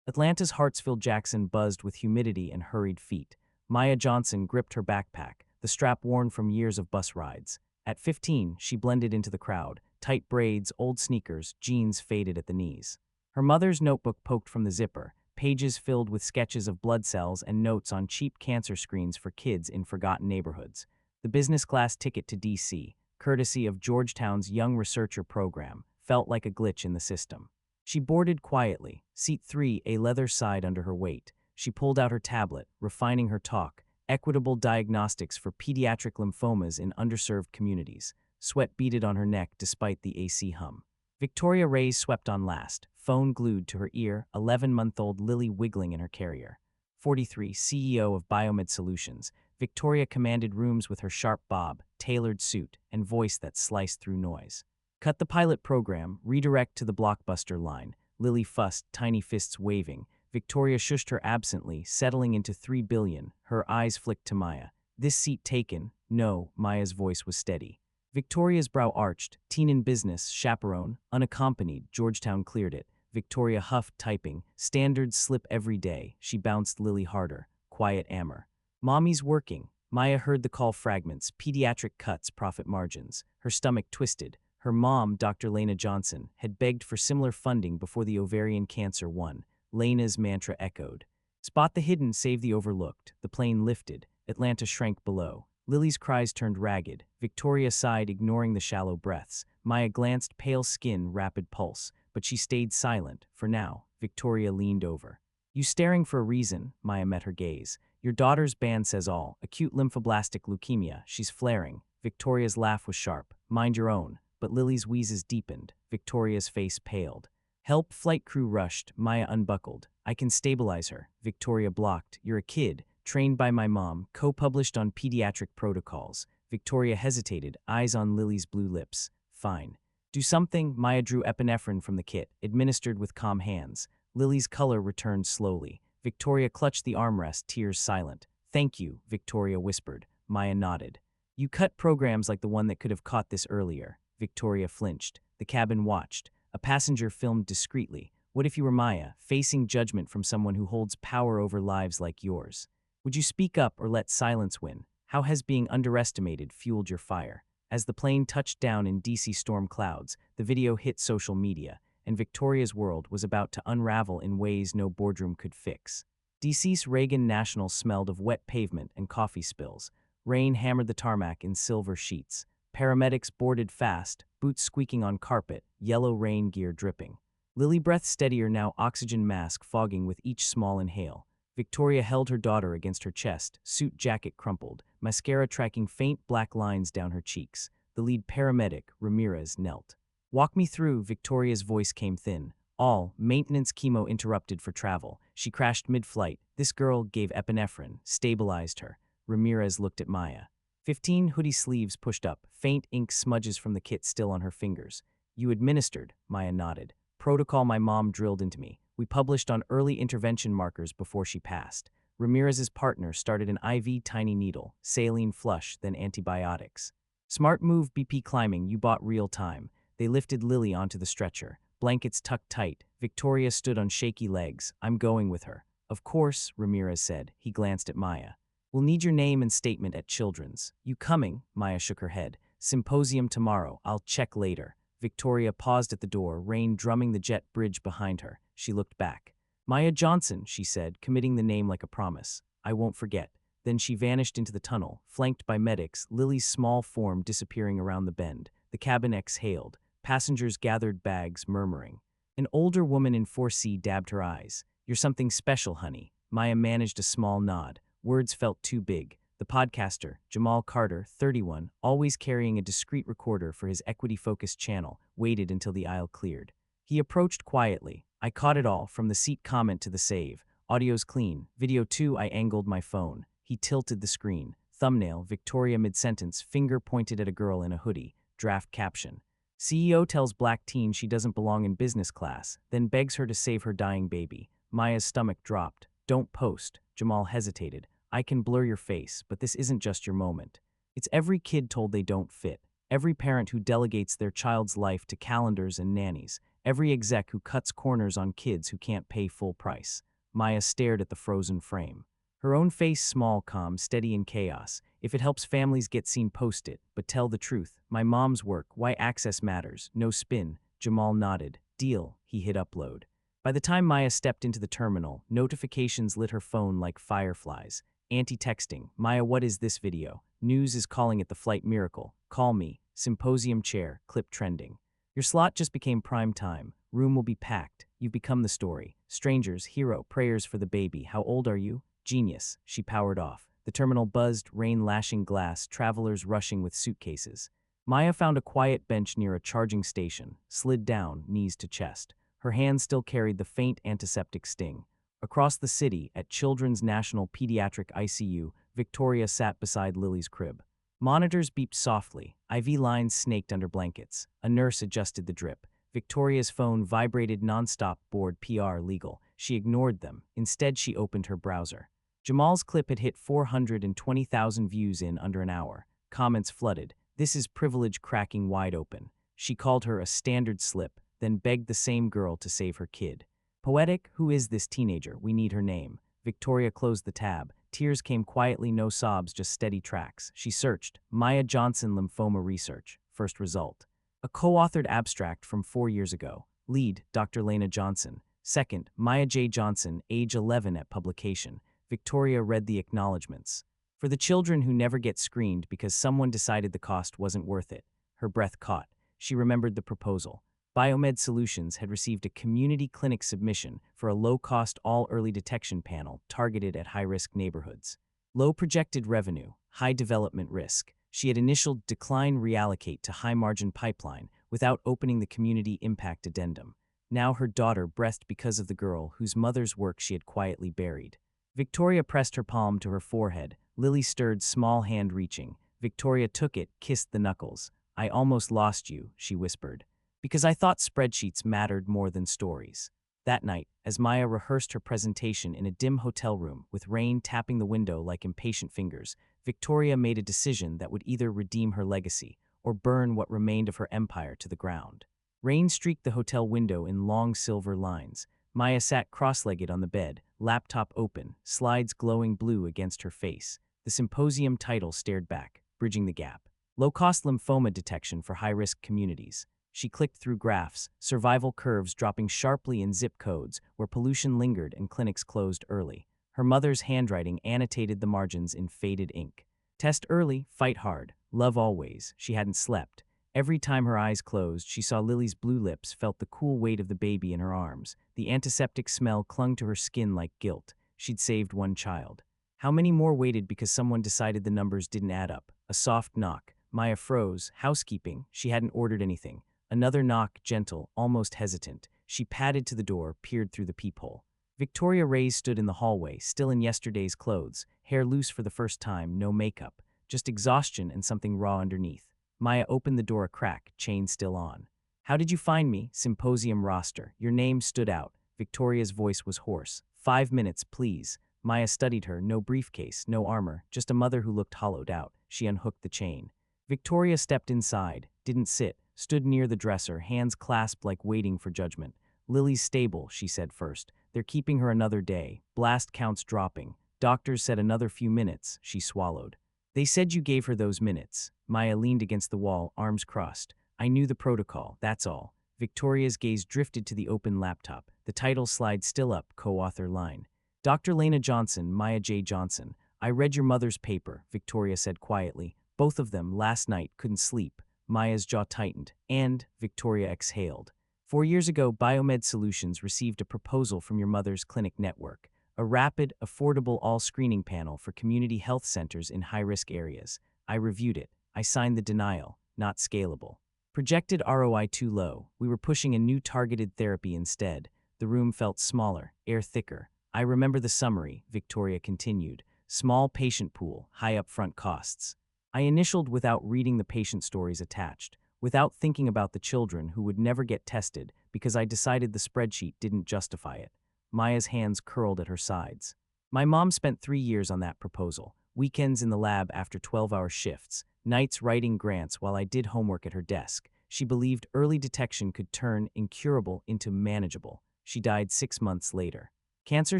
Atlanta's Hartsfield-Jackson buzzed with humidity and hurried feet. Maya Johnson gripped her backpack, the strap worn from years of bus rides. At 15, she blended into the crowd, tight braids, old sneakers, jeans faded at the knees. Her mother's notebook poked from the zipper, pages filled with sketches of blood cells and notes on cheap cancer screens for kids in forgotten neighborhoods. The business class ticket to D.C., courtesy of Georgetown's Young Researcher program, felt like a glitch in the system. She boarded quietly, seat 3, a leather side under her weight. She pulled out her tablet, refining her talk, equitable diagnostics for pediatric lymphomas in underserved communities. Sweat beaded on her neck despite the AC hum. Victoria Reyes swept on last, phone glued to her ear, 11-month-old Lily wiggling in her carrier. 43, CEO of Biomed Solutions, Victoria commanded rooms with her sharp bob, tailored suit, and voice that sliced through noise. Cut the pilot program, redirect to the blockbuster line. Lily fussed, tiny fists waving. Victoria shushed her absently, settling into 3 billion. Her eyes flicked to Maya. This seat taken? No, Maya's voice was steady. Victoria's brow arched. Teen in business, chaperone, unaccompanied. Georgetown cleared it. Victoria huffed, typing. Standards slip every day. She bounced Lily harder. Quiet Amber. Mommy's working. Maya heard the call fragments. Pediatric cuts, profit margins. Her stomach twisted. Her mom, Dr. Lena Johnson, had begged for similar funding before the ovarian cancer won. Lena's mantra echoed. Spot the hidden, save the overlooked. The plane lifted. Atlanta shrank below. Lily's cries turned ragged. Victoria sighed, ignoring the shallow breaths. Maya glanced, pale skin, rapid pulse. But she stayed silent. For now, Victoria leaned over. You staring for a reason, Maya met her gaze. Your daughter's band says all. Acute lymphoblastic leukemia. She's flaring. Victoria's laugh was sharp. Mind your own. But Lily's wheezes deepened. Victoria's face paled. Help, flight crew rushed. Maya unbuckled. I can stabilize her. Victoria blocked. You're a kid. Trained by my mom. Co-published on pediatric protocols. Victoria hesitated, eyes on Lily's blue lips. Fine. Do something. Maya drew epinephrine from the kit, administered with calm hands. Lily's color returned slowly. Victoria clutched the armrest, tears silent. Thank you, Victoria whispered. Maya nodded. You cut programs like the one that could have caught this earlier. Victoria flinched. The cabin watched. A passenger filmed discreetly. What if you were Maya, facing judgment from someone who holds power over lives like yours? Would you speak up or let silence win? How has being underestimated fueled your fire? As the plane touched down in DC storm clouds, the video hit social media, and Victoria's world was about to unravel in ways no boardroom could fix. DC's Reagan National smelled of wet pavement and coffee spills. Rain hammered the tarmac in silver sheets. Paramedics boarded fast, boots squeaking on carpet, yellow rain gear dripping. Lily breath steadier now, oxygen mask fogging with each small inhale. Victoria held her daughter against her chest, suit jacket crumpled, mascara tracking faint black lines down her cheeks. The lead paramedic, Ramirez, knelt. Walk me through, Victoria's voice came thin. All, maintenance chemo interrupted for travel. She crashed mid-flight. This girl gave epinephrine, stabilized her. Ramirez looked at Maya. 15 hoodie sleeves pushed up, faint ink smudges from the kit still on her fingers. You administered, Maya nodded. Protocol my mom drilled into me. We published on early intervention markers before she passed. Ramirez's partner started an IV tiny needle, saline flush, then antibiotics. Smart move, BP climbing, you bought real time. They lifted Lily onto the stretcher. Blankets tucked tight. Victoria stood on shaky legs. I'm going with her. Of course, Ramirez said. He glanced at Maya. We'll need your name and statement at Children's. You coming? Maya shook her head. Symposium tomorrow. I'll check later. Victoria paused at the door, rain drumming the jet bridge behind her. She looked back. Maya Johnson, she said, committing the name like a promise. I won't forget. Then she vanished into the tunnel, flanked by medics, Lily's small form disappearing around the bend. The cabin exhaled. Passengers gathered bags, murmuring. An older woman in 4C dabbed her eyes. You're something special, honey. Maya managed a small nod. Words felt too big. The podcaster, Jamal Carter, 31, always carrying a discreet recorder for his equity-focused channel, waited until the aisle cleared. He approached quietly. I caught it all, from the seat comment to the save. Audio's clean. Video 2, I angled my phone. He tilted the screen. Thumbnail, Victoria mid-sentence, finger pointed at a girl in a hoodie. Draft caption. CEO tells black teen she doesn't belong in business class, then begs her to save her dying baby. Maya's stomach dropped. Don't post. Jamal hesitated. I can blur your face, but this isn't just your moment. It's every kid told they don't fit. Every parent who delegates their child's life to calendars and nannies. Every exec who cuts corners on kids who can't pay full price. Maya stared at the frozen frame. Her own face small, calm, steady in chaos. If it helps families get seen, post it, but tell the truth. My mom's work, why access matters, no spin. Jamal nodded. Deal. He hit upload. By the time Maya stepped into the terminal, notifications lit her phone like fireflies. Anti-texting. Maya, what is this video? News is calling it the flight miracle. Call me. Symposium chair. Clip trending. Your slot just became prime time. Room will be packed. You've become the story. Strangers, hero, prayers for the baby. How old are you? Genius. She powered off. The terminal buzzed, rain lashing glass, travelers rushing with suitcases. Maya found a quiet bench near a charging station, slid down, knees to chest. Her hand still carried the faint antiseptic sting. Across the city, at Children's National Pediatric ICU, Victoria sat beside Lily's crib. Monitors beeped softly, IV lines snaked under blankets. A nurse adjusted the drip. Victoria's phone vibrated nonstop, bored PR legal. She ignored them. Instead, she opened her browser. Jamal's clip had hit 420,000 views in under an hour. Comments flooded. This is privilege cracking wide open. She called her a standard slip, then begged the same girl to save her kid. Poetic, who is this teenager? We need her name. Victoria closed the tab. Tears came quietly, no sobs, just steady tracks. She searched. Maya Johnson Lymphoma Research. First result. A co-authored abstract from 4 years ago. Lead, Dr. Lena Johnson. Second, Maya J. Johnson, age 11 at publication. Victoria read the acknowledgments. For the children who never get screened because someone decided the cost wasn't worth it. Her breath caught. She remembered the proposal. Biomed Solutions had received a community clinic submission for a low-cost all-early detection panel targeted at high-risk neighborhoods. Low projected revenue, high development risk. She had initial decline reallocate to high-margin pipeline without opening the community impact addendum. Now her daughter breathed because of the girl whose mother's work she had quietly buried. Victoria pressed her palm to her forehead. Lily stirred, small hand reaching. Victoria took it, kissed the knuckles. I almost lost you, she whispered. Because I thought spreadsheets mattered more than stories. That night, as Maya rehearsed her presentation in a dim hotel room with rain tapping the window like impatient fingers, Victoria made a decision that would either redeem her legacy or burn what remained of her empire to the ground. Rain streaked the hotel window in long silver lines. Maya sat cross-legged on the bed, laptop open, slides glowing blue against her face. The symposium title stared back, bridging the gap. Low-cost lymphoma detection for high-risk communities. She clicked through graphs, survival curves dropping sharply in zip codes where pollution lingered and clinics closed early. Her mother's handwriting annotated the margins in faded ink. Test early, fight hard, love always. She hadn't slept. Every time her eyes closed, she saw Lily's blue lips, felt the cool weight of the baby in her arms. The antiseptic smell clung to her skin like guilt. She'd saved one child. How many more waited because someone decided the numbers didn't add up? A soft knock. Maya froze. Housekeeping. She hadn't ordered anything. Another knock, gentle, almost hesitant. She padded to the door, peered through the peephole. Victoria Reyes stood in the hallway, still in yesterday's clothes, hair loose for the first time, no makeup, just exhaustion and something raw underneath. Maya opened the door a crack, chain still on. How did you find me? Symposium roster. Your name stood out. Victoria's voice was hoarse. 5 minutes, please. Maya studied her, no briefcase, no armor, just a mother who looked hollowed out. She unhooked the chain. Victoria stepped inside, didn't sit, stood near the dresser, hands clasped like waiting for judgment. Lily's stable, she said first. They're keeping her another day. Blast counts dropping. Doctors said another few minutes, she swallowed. They said you gave her those minutes. Maya leaned against the wall, arms crossed. I knew the protocol, that's all. Victoria's gaze drifted to the open laptop. The title slide still up, co-author line. Dr. Lena Johnson, Maya J. Johnson. I read your mother's paper, Victoria said quietly. Both of them, last night, couldn't sleep. Maya's jaw tightened. And, Victoria exhaled. 4 years ago, Biomed Solutions received a proposal from your mother's clinic network. A rapid, affordable all-screening panel for community health centers in high-risk areas. I reviewed it. I signed the denial. Not scalable. Projected ROI too low. We were pushing a new targeted therapy instead. The room felt smaller, air thicker. I remember the summary, Victoria continued. Small patient pool, high upfront costs. I initialed without reading the patient stories attached, without thinking about the children who would never get tested because I decided the spreadsheet didn't justify it. Maya's hands curled at her sides. My mom spent 3 years on that proposal, weekends in the lab after 12-hour shifts, nights writing grants while I did homework at her desk. She believed early detection could turn incurable into manageable. She died 6 months later. Cancer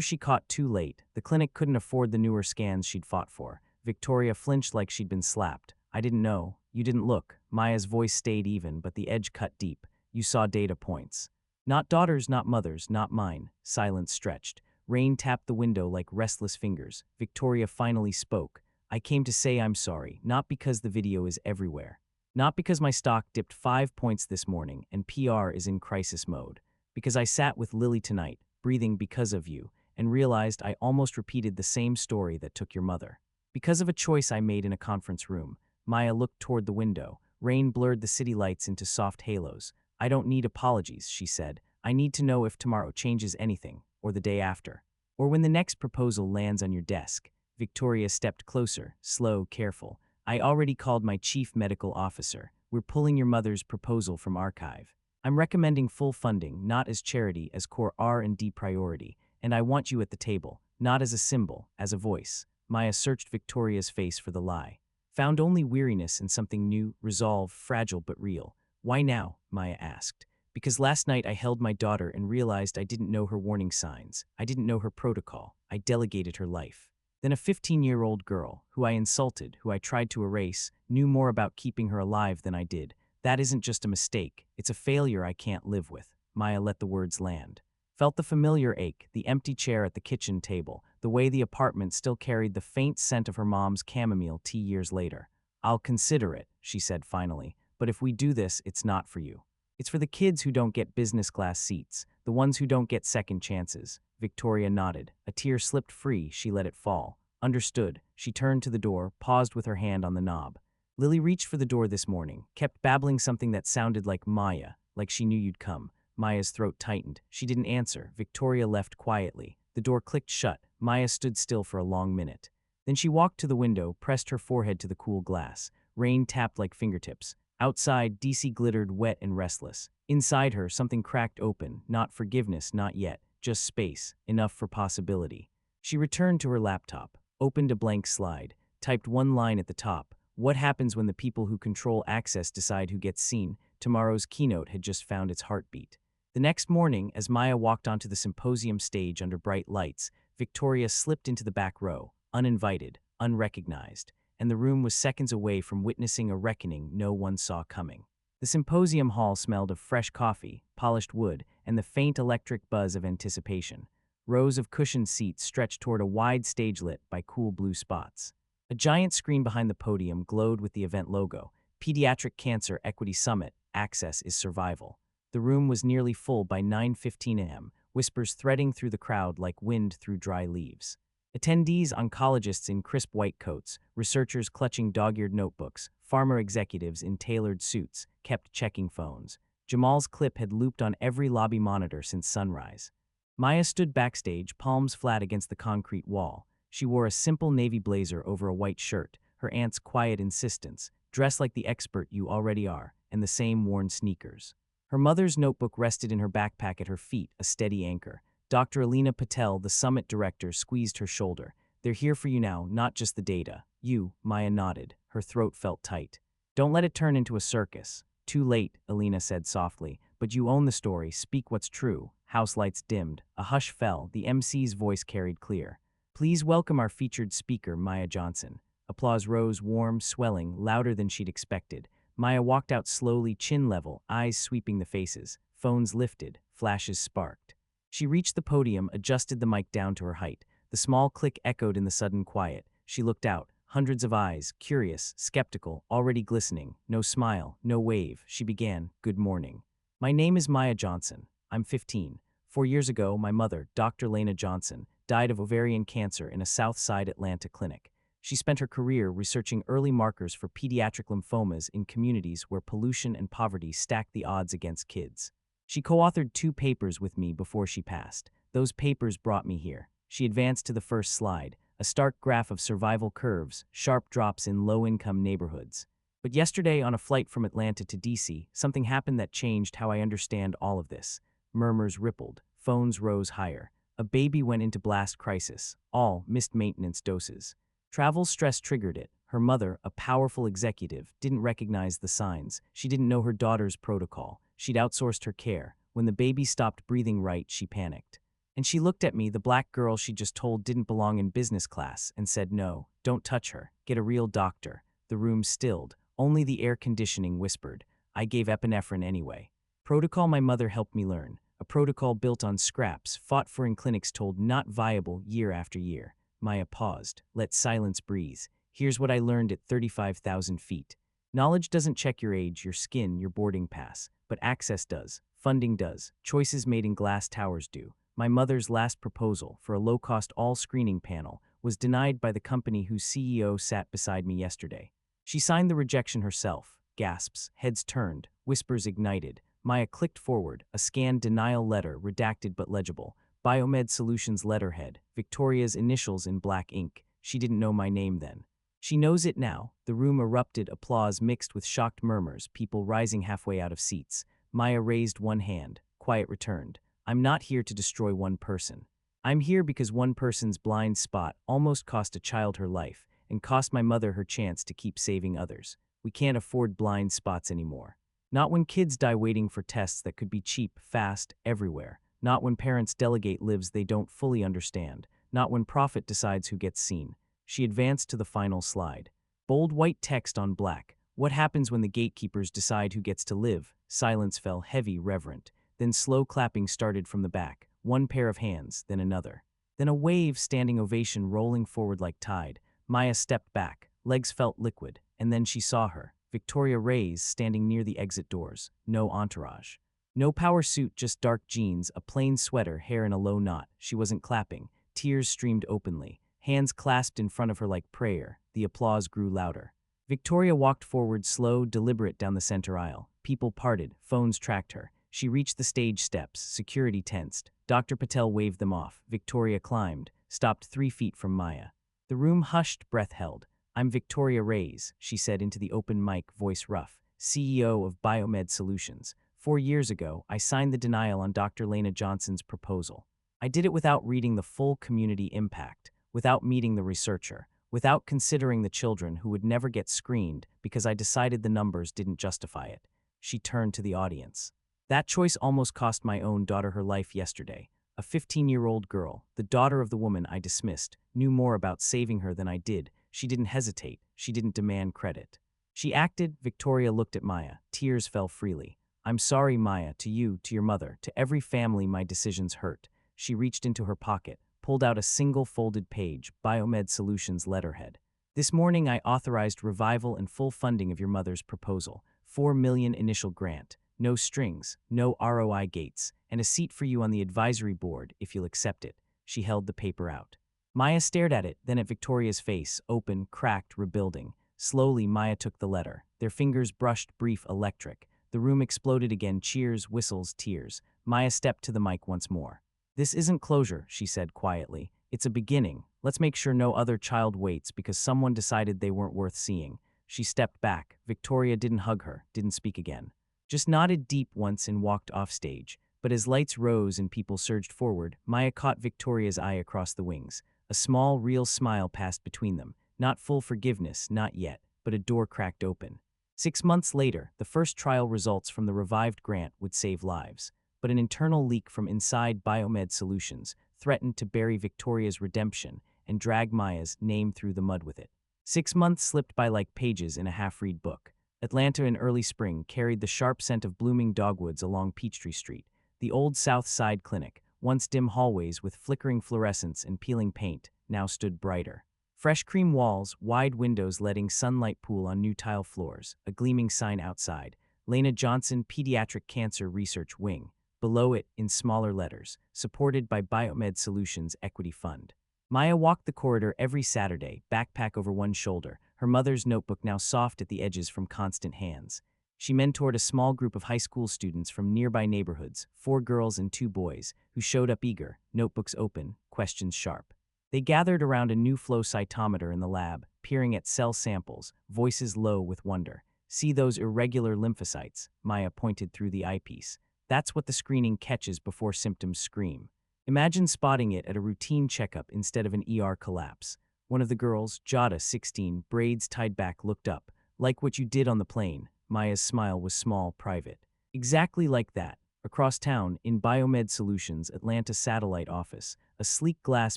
she caught too late. The clinic couldn't afford the newer scans she'd fought for. Victoria flinched like she'd been slapped. I didn't know. You didn't look. Maya's voice stayed even, but the edge cut deep. You saw data points. Not daughters, not mothers, not mine. Silence stretched. Rain tapped the window like restless fingers. Victoria finally spoke. I came to say I'm sorry, not because the video is everywhere. Not because my stock dipped 5 points this morning and PR is in crisis mode. Because I sat with Lily tonight, breathing because of you, and realized I almost repeated the same story that took your mother. Because of a choice I made in a conference room. Maya looked toward the window. Rain blurred the city lights into soft halos. I don't need apologies, she said. I need to know if tomorrow changes anything, or the day after, or when the next proposal lands on your desk. Victoria stepped closer, slow, careful. I already called my chief medical officer. We're pulling your mother's proposal from archive. I'm recommending full funding, not as charity, as core R&D priority, and I want you at the table, not as a symbol, as a voice. Maya searched Victoria's face for the lie. Found only weariness in something new, resolve, fragile but real. Why now? Maya asked. Because last night I held my daughter and realized I didn't know her warning signs. I didn't know her protocol. I delegated her life. Then a 15-year-old girl, who I insulted, who I tried to erase, knew more about keeping her alive than I did. That isn't just a mistake. It's a failure I can't live with. Maya let the words land. Felt the familiar ache, the empty chair at the kitchen table, the way the apartment still carried the faint scent of her mom's chamomile tea years later. I'll consider it, she said finally, but if we do this, it's not for you. It's for the kids who don't get business class seats, the ones who don't get second chances. Victoria nodded. A tear slipped free, she let it fall. Understood. She turned to the door, paused with her hand on the knob. Lily reached for the door this morning, kept babbling something that sounded like Maya, like she knew you'd come. Maya's throat tightened. She didn't answer. Victoria left quietly. The door clicked shut. Maya stood still for a long minute. Then she walked to the window, pressed her forehead to the cool glass. Rain tapped like fingertips. Outside, DC glittered, wet and restless. Inside her, something cracked open. Not forgiveness, not yet. Just space. Enough for possibility. She returned to her laptop, opened a blank slide, typed one line at the top. What happens when the people who control access decide who gets seen? Tomorrow's keynote had just found its heartbeat. The next morning, as Maya walked onto the symposium stage under bright lights, Victoria slipped into the back row, uninvited, unrecognized, and the room was seconds away from witnessing a reckoning no one saw coming. The symposium hall smelled of fresh coffee, polished wood, and the faint electric buzz of anticipation. Rows of cushioned seats stretched toward a wide stage lit by cool blue spots. A giant screen behind the podium glowed with the event logo, Pediatric Cancer Equity Summit, Access is Survival. The room was nearly full by 9:15 a.m., whispers threading through the crowd like wind through dry leaves. Attendees, oncologists in crisp white coats, researchers clutching dog-eared notebooks, pharma executives in tailored suits, kept checking phones. Jamal's clip had looped on every lobby monitor since sunrise. Maya stood backstage, palms flat against the concrete wall. She wore a simple navy blazer over a white shirt, her aunt's quiet insistence, dress like the expert you already are, and the same worn sneakers. Her mother's notebook rested in her backpack at her feet, a steady anchor. Dr. Alina Patel, the summit director, squeezed her shoulder. They're here for you now, not just the data. You, Maya nodded. Her throat felt tight. Don't let it turn into a circus. Too late, Alina said softly, but you own the story, speak what's true. House lights dimmed. A hush fell, the MC's voice carried clear. Please welcome our featured speaker, Maya Johnson. Applause rose, warm, swelling, louder than she'd expected. Maya walked out slowly, chin level, eyes sweeping the faces. Phones lifted, flashes sparked. She reached the podium, adjusted the mic down to her height. The small click echoed in the sudden quiet. She looked out, hundreds of eyes, curious, skeptical, already glistening. No smile, no wave. She began, good morning. My name is Maya Johnson. I'm 15. 4 years ago, my mother, Dr. Lena Johnson, died of ovarian cancer in a South Side Atlanta clinic. She spent her career researching early markers for pediatric lymphomas in communities where pollution and poverty stacked the odds against kids. She co-authored 2 papers with me before she passed. Those papers brought me here. She advanced to the first slide, a stark graph of survival curves, sharp drops in low-income neighborhoods. But yesterday, on a flight from Atlanta to DC, something happened that changed how I understand all of this. Murmurs rippled, phones rose higher. A baby went into blast crisis, all missed maintenance doses. Travel stress triggered it. Her mother, a powerful executive, didn't recognize the signs. She didn't know her daughter's protocol. She'd outsourced her care. When the baby stopped breathing right, she panicked. And she looked at me, the black girl she just told didn't belong in business class, and said, "No, don't touch her. Get a real doctor." The room stilled. Only the air conditioning whispered. I gave epinephrine anyway. Protocol my mother helped me learn. A protocol built on scraps, fought for in clinics told not viable year after year. Maya paused. Let silence breathe. Here's what I learned at 35,000 feet. Knowledge doesn't check your age, your skin, your boarding pass. But access does. Funding does. Choices made in glass towers do. My mother's last proposal for a low-cost all-screening panel was denied by the company whose CEO sat beside me yesterday. She signed the rejection herself. Gasps, heads turned, whispers ignited. Maya clicked forward, a scanned denial letter, redacted but legible. Biomed Solutions letterhead, Victoria's initials in black ink. She didn't know my name then. She knows it now. The room erupted, applause mixed with shocked murmurs, people rising halfway out of seats. Maya raised one hand. Quiet returned. I'm not here to destroy one person. I'm here because one person's blind spot almost cost a child her life and cost my mother her chance to keep saving others. We can't afford blind spots anymore. Not when kids die waiting for tests that could be cheap, fast, everywhere. Not when parents delegate lives they don't fully understand. Not when profit decides who gets seen. She advanced to the final slide. Bold white text on black. What happens when the gatekeepers decide who gets to live? Silence fell heavy, reverent. Then slow clapping started from the back. One pair of hands, then another. Then a wave, standing ovation rolling forward like tide. Maya stepped back. Legs felt liquid. And then she saw her. Victoria Reyes, standing near the exit doors. No entourage. No power suit, just dark jeans, a plain sweater, hair in a low knot. She wasn't clapping. Tears streamed openly. Hands clasped in front of her like prayer. The applause grew louder. Victoria walked forward, slow, deliberate, down the center aisle. People parted. Phones tracked her. She reached the stage steps. Security tensed. Dr. Patel waved them off. Victoria climbed, stopped 3 feet from Maya. The room hushed, breath held. I'm Victoria Reyes, she said into the open mic, voice rough, CEO of Biomed Solutions. 4 years ago, I signed the denial on Dr. Lena Johnson's proposal. I did it without reading the full community impact, without meeting the researcher, without considering the children who would never get screened because I decided the numbers didn't justify it. She turned to the audience. That choice almost cost my own daughter her life yesterday. A 15-year-old girl, the daughter of the woman I dismissed, knew more about saving her than I did. She didn't hesitate. She didn't demand credit. She acted. Victoria looked at Maya. Tears fell freely. I'm sorry, Maya, to you, to your mother, to every family my decisions hurt. She reached into her pocket, pulled out a single folded page, Biomed Solutions letterhead. This morning I authorized revival and full funding of your mother's proposal. $4 million initial grant. No strings, no ROI gates, and a seat for you on the advisory board if you'll accept it. She held the paper out. Maya stared at it, then at Victoria's face, open, cracked, rebuilding. Slowly, Maya took the letter. Their fingers brushed, brief, electric. The room exploded again, cheers, whistles, tears. Maya stepped to the mic once more. This isn't closure, she said quietly. It's a beginning. Let's make sure no other child waits because someone decided they weren't worth seeing. She stepped back. Victoria didn't hug her, didn't speak again. Just nodded deep once and walked off stage. But as lights rose and people surged forward, Maya caught Victoria's eye across the wings. A small, real smile passed between them. Not full forgiveness, not yet, but a door cracked open. 6 months later, the first trial results from the revived grant would save lives. But an internal leak from inside Biomed Solutions threatened to bury Victoria's redemption and drag Maya's name through the mud with it. 6 months slipped by like pages in a half-read book. Atlanta in early spring carried the sharp scent of blooming dogwoods along Peachtree Street. The old South Side clinic, once dim hallways with flickering fluorescents and peeling paint, now stood brighter. Fresh cream walls, wide windows letting sunlight pool on new tile floors, a gleaming sign outside, Lena Johnson Pediatric Cancer Research Wing. Below it, in smaller letters, supported by Biomed Solutions Equity Fund. Maya walked the corridor every Saturday, backpack over one shoulder, her mother's notebook now soft at the edges from constant hands. She mentored a small group of high school students from nearby neighborhoods, 4 girls and 2 boys, who showed up eager, notebooks open, questions sharp. They gathered around a new flow cytometer in the lab, peering at cell samples, voices low with wonder. See those irregular lymphocytes, Maya pointed through the eyepiece. That's what the screening catches before symptoms scream. Imagine spotting it at a routine checkup instead of an ER collapse. One of the girls, Jada, 16, braids tied back, looked up. Like what you did on the plane. Maya's smile was small, private. Exactly like that. Across town, in Biomed Solutions' Atlanta satellite office, a sleek glass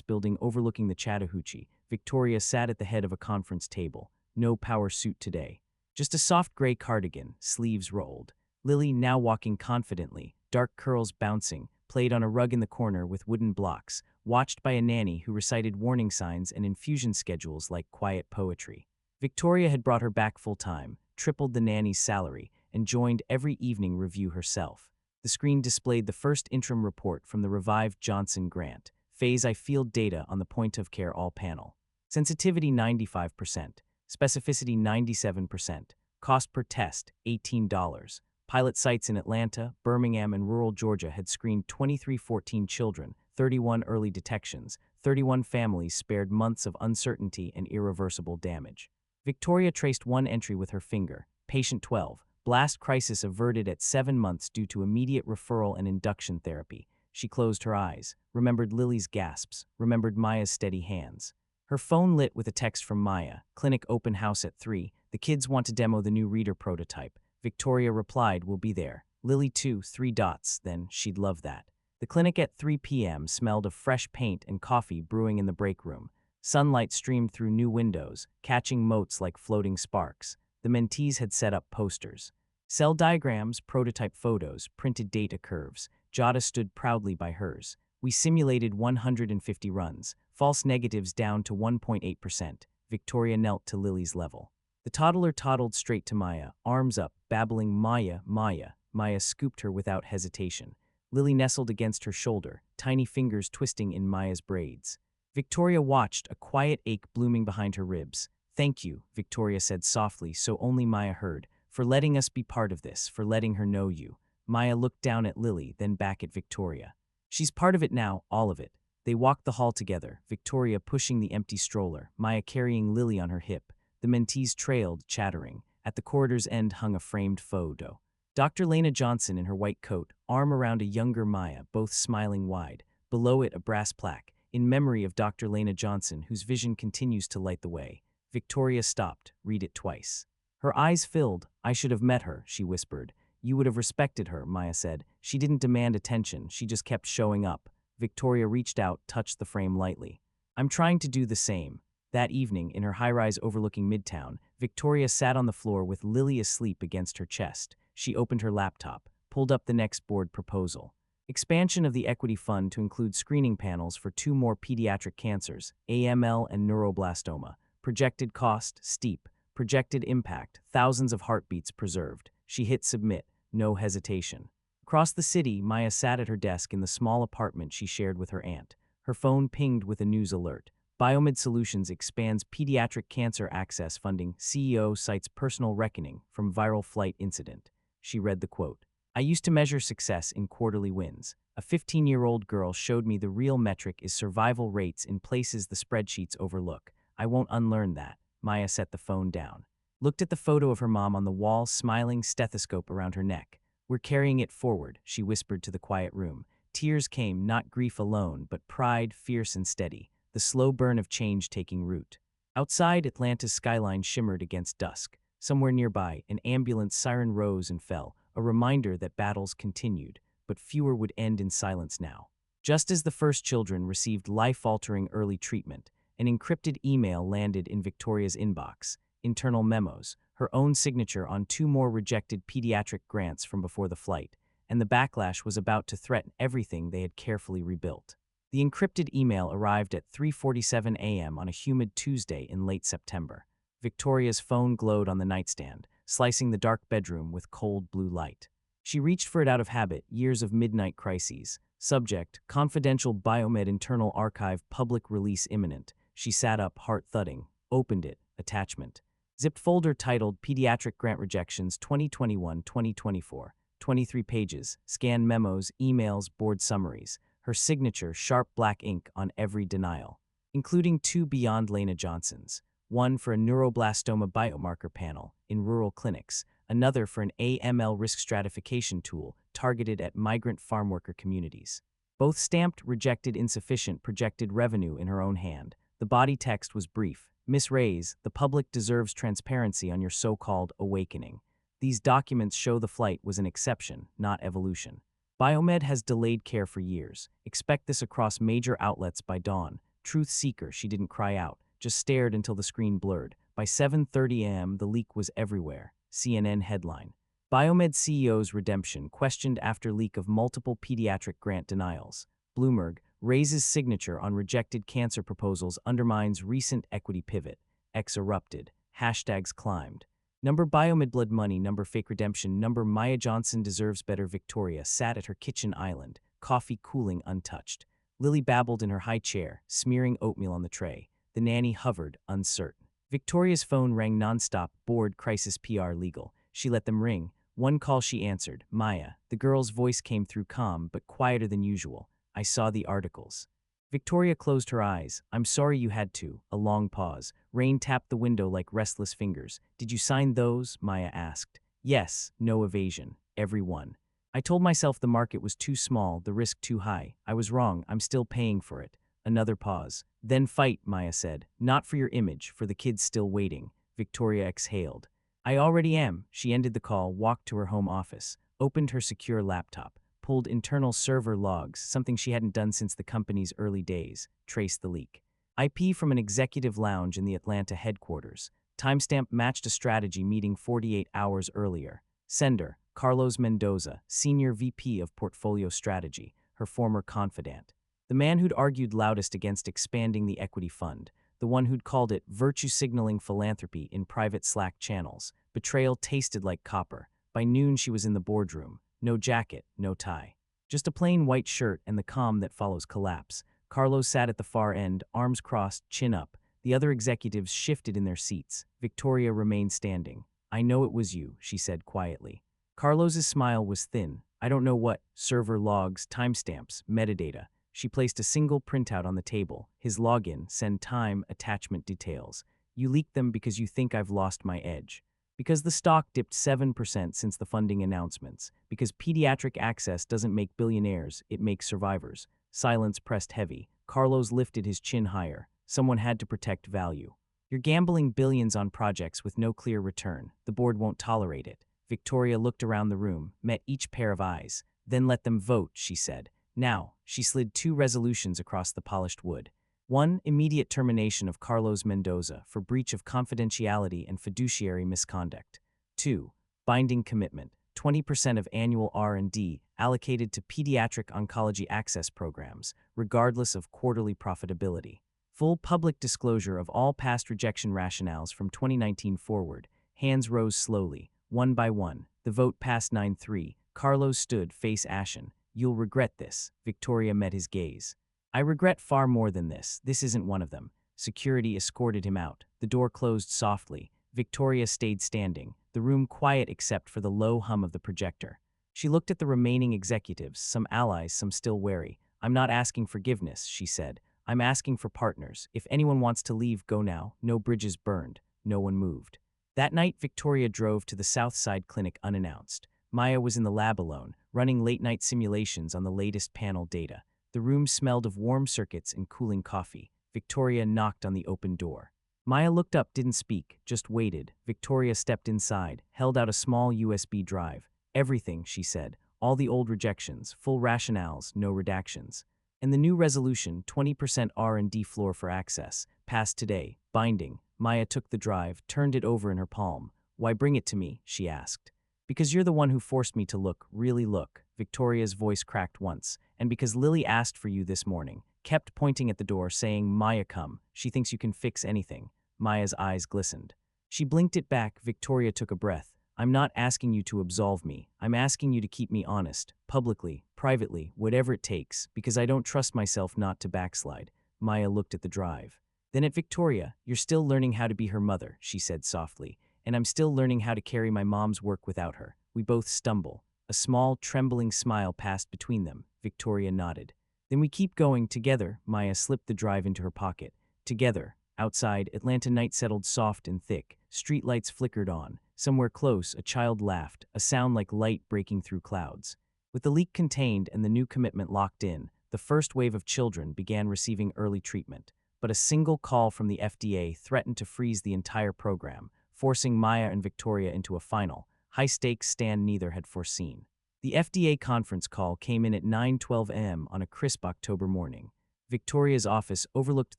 building overlooking the Chattahoochee, Victoria sat at the head of a conference table. No power suit today. Just a soft gray cardigan, sleeves rolled. Lily, now walking confidently, dark curls bouncing, played on a rug in the corner with wooden blocks, watched by a nanny who recited warning signs and infusion schedules like quiet poetry. Victoria had brought her back full-time, tripled the nanny's salary, and joined every evening review herself. The screen displayed the first interim report from the revived Johnson grant, phase I field data on the point-of-care all panel. Sensitivity 95%, specificity 97%, cost per test $18. Pilot sites in Atlanta, Birmingham, and rural Georgia had screened 2314 children, 31 early detections, 31 families spared months of uncertainty and irreversible damage. Victoria traced one entry with her finger, patient 12, blast crisis averted at 7 months due to immediate referral and induction therapy. She closed her eyes, remembered Lily's gasps, remembered Maya's steady hands. Her phone lit with a text from Maya, clinic open house at 3, the kids want to demo the new reader prototype. Victoria replied, we'll be there. Lily too, 3 dots, then she'd love that. The clinic at 3 p.m. smelled of fresh paint and coffee brewing in the break room. Sunlight streamed through new windows, catching motes like floating sparks. The mentees had set up posters. Cell diagrams, prototype photos, printed data curves. Jada stood proudly by hers. We simulated 150 runs, false negatives down to 1.8%. Victoria knelt to Lily's level. The toddler toddled straight to Maya, arms up, babbling Maya, Maya. Maya scooped her without hesitation. Lily nestled against her shoulder, tiny fingers twisting in Maya's braids. Victoria watched, a quiet ache blooming behind her ribs. Thank you, Victoria said softly so only Maya heard, for letting us be part of this, for letting her know you. Maya looked down at Lily, then back at Victoria. She's part of it now, all of it. They walked the hall together, Victoria pushing the empty stroller, Maya carrying Lily on her hip. The mentees trailed, chattering. At the corridor's end hung a framed photo. Dr. Lena Johnson in her white coat, arm around a younger Maya, both smiling wide. Below it, a brass plaque, in memory of Dr. Lena Johnson, whose vision continues to light the way. Victoria stopped, read it twice. Her eyes filled. I should have met her, she whispered. You would have respected her, Maya said. She didn't demand attention, she just kept showing up. Victoria reached out, touched the frame lightly. I'm trying to do the same. That evening, in her high-rise overlooking Midtown, Victoria sat on the floor with Lily asleep against her chest. She opened her laptop, pulled up the next board proposal. Expansion of the equity fund to include screening panels for 2 more pediatric cancers, AML and neuroblastoma. Projected cost, steep. Projected impact, thousands of heartbeats preserved. She hit submit, no hesitation. Across the city, Maya sat at her desk in the small apartment she shared with her aunt. Her phone pinged with a news alert. Biomed Solutions expands pediatric cancer access funding. CEO cites personal reckoning from viral flight incident. She read the quote. I used to measure success in quarterly wins. A 15-year-old girl showed me the real metric is survival rates in places the spreadsheets overlook. I won't unlearn that. Maya set the phone down. Looked at the photo of her mom on the wall, smiling, stethoscope around her neck. We're carrying it forward, she whispered to the quiet room. Tears came, not grief alone, but pride, fierce and steady, the slow burn of change taking root. Outside, Atlanta's skyline shimmered against dusk. Somewhere nearby, an ambulance siren rose and fell, a reminder that battles continued, but fewer would end in silence now. Just as the first children received life-altering early treatment, an encrypted email landed in Victoria's inbox. Internal memos, her own signature on 2 more rejected pediatric grants from before the flight, and the backlash was about to threaten everything they had carefully rebuilt. The encrypted email arrived at 3:47 a.m. on a humid Tuesday in late September. Victoria's phone glowed on the nightstand, slicing the dark bedroom with cold blue light. She reached for it out of habit, years of midnight crises. Subject, confidential Biomed internal archive public release imminent. She sat up, heart thudding, opened it, attachment. Zipped folder titled Pediatric Grant Rejections 2021-2024, 23 pages, scanned memos, emails, board summaries. Her signature, sharp black ink on every denial, including 2 beyond Lena Johnson's. One for a neuroblastoma biomarker panel in rural clinics, another for an AML risk stratification tool targeted at migrant farmworker communities. Both stamped rejected insufficient projected revenue in her own hand. The The body text was brief. Miss Reyes, the public deserves transparency on your so-called awakening. These documents show the flight was an exception, not evolution. Biomed has delayed care for years. Expect this across major outlets by dawn. Truth seeker, she didn't cry out, just stared until the screen blurred. By 7:30 a.m., the leak was everywhere. CNN headline. Biomed CEO's redemption questioned after leak of multiple pediatric grant denials. Bloomberg, Reyes' signature on rejected cancer proposals undermines recent equity pivot. X erupted. Hashtags climbed. Number Biomed blood money, number fake redemption, number Maya Johnson deserves better. Victoria sat at her kitchen island, coffee cooling untouched. Lily babbled in her high chair, smearing oatmeal on the tray. The nanny hovered, uncertain. Victoria's phone rang nonstop, bored, crisis PR legal. She let them ring. One call she answered, Maya. The girl's voice came through calm, but quieter than usual. I saw the articles. Victoria closed her eyes. I'm sorry you had to. A long pause. Rain tapped the window like restless fingers. Did you sign those? Maya asked. Yes, no evasion. Every one. I told myself the market was too small, the risk too high. I was wrong. I'm still paying for it. Another pause. Then fight, Maya said. Not for your image, for the kids still waiting. Victoria exhaled. I already am. She ended the call, walked to her home office, opened her secure laptop, pulled internal server logs, something she hadn't done since the company's early days, traced the leak. IP from an executive lounge in the Atlanta headquarters. Timestamp matched a strategy meeting 48 hours earlier. Sender, Carlos Mendoza, Senior VP of Portfolio Strategy, her former confidant. The man who'd argued loudest against expanding the equity fund. The one who'd called it virtue-signaling philanthropy in private Slack channels. Betrayal tasted like copper. By noon she was in the boardroom. No jacket, no tie. Just a plain white shirt and the calm that follows collapse. Carlos sat at the far end, arms crossed, chin up. The other executives shifted in their seats. Victoria remained standing. I know it was you, she said quietly. Carlos's smile was thin. I don't know what. Server logs, timestamps, metadata. She placed a single printout on the table. His login, send time, attachment details. You leaked them because you think I've lost my edge. Because the stock dipped 7% since the funding announcements. Because pediatric access doesn't make billionaires, it makes survivors. Silence pressed heavy. Carlos lifted his chin higher. Someone had to protect value. You're gambling billions on projects with no clear return. The board won't tolerate it. Victoria looked around the room, met each pair of eyes. Then let them vote, she said. Now, she slid 2 resolutions across the polished wood. 1. Immediate termination of Carlos Mendoza for breach of confidentiality and fiduciary misconduct. 2. Binding commitment, 20% of annual R&D allocated to pediatric oncology access programs, regardless of quarterly profitability. Full public disclosure of all past rejection rationales from 2019 forward. Hands rose slowly, one by one. The vote passed 9-3. Carlos stood, face ashen. You'll regret this. Victoria met his gaze. I regret far more than this. This isn't one of them. Security escorted him out. The door closed softly. Victoria stayed standing, the room quiet except for the low hum of the projector. She looked at the remaining executives, some allies, some still wary. I'm not asking forgiveness, she said. I'm asking for partners. If anyone wants to leave, go now. No bridges burned. No one moved. That night, Victoria drove to the Southside Clinic unannounced. Maya was in the lab alone, running late-night simulations on the latest panel data. The room smelled of warm circuits and cooling coffee. Victoria knocked on the open door. Maya looked up, didn't speak, just waited. Victoria stepped inside, held out a small USB drive. Everything, she said. All the old rejections, full rationales, no redactions. And the new resolution, 20% R&D floor for access, passed today, binding. Maya took the drive, turned it over in her palm. Why bring it to me? She asked. Because you're the one who forced me to look, really look. Victoria's voice cracked once. And because Lily asked for you this morning, kept pointing at the door saying, Maya, come. She thinks you can fix anything. Maya's eyes glistened. She blinked it back. Victoria took a breath. I'm not asking you to absolve me. I'm asking you to keep me honest, publicly, privately, whatever it takes, because I don't trust myself not to backslide. Maya looked at the drive. Then at Victoria, you're still learning how to be her mother, she said softly. And I'm still learning how to carry my mom's work without her. We both stumble. A small, trembling smile passed between them. Victoria nodded. Then we keep going together. Maya slipped the drive into her pocket. Together. Outside, Atlanta night settled soft and thick. Streetlights flickered on. Somewhere close, a child laughed, a sound like light breaking through clouds. With the leak contained and the new commitment locked in, the first wave of children began receiving early treatment. but a single call from the FDA threatened to freeze the entire program, forcing Maya and Victoria into a final, high-stakes stand neither had foreseen. The FDA conference call came in at 9:12 a.m. on a crisp October morning. Victoria's office overlooked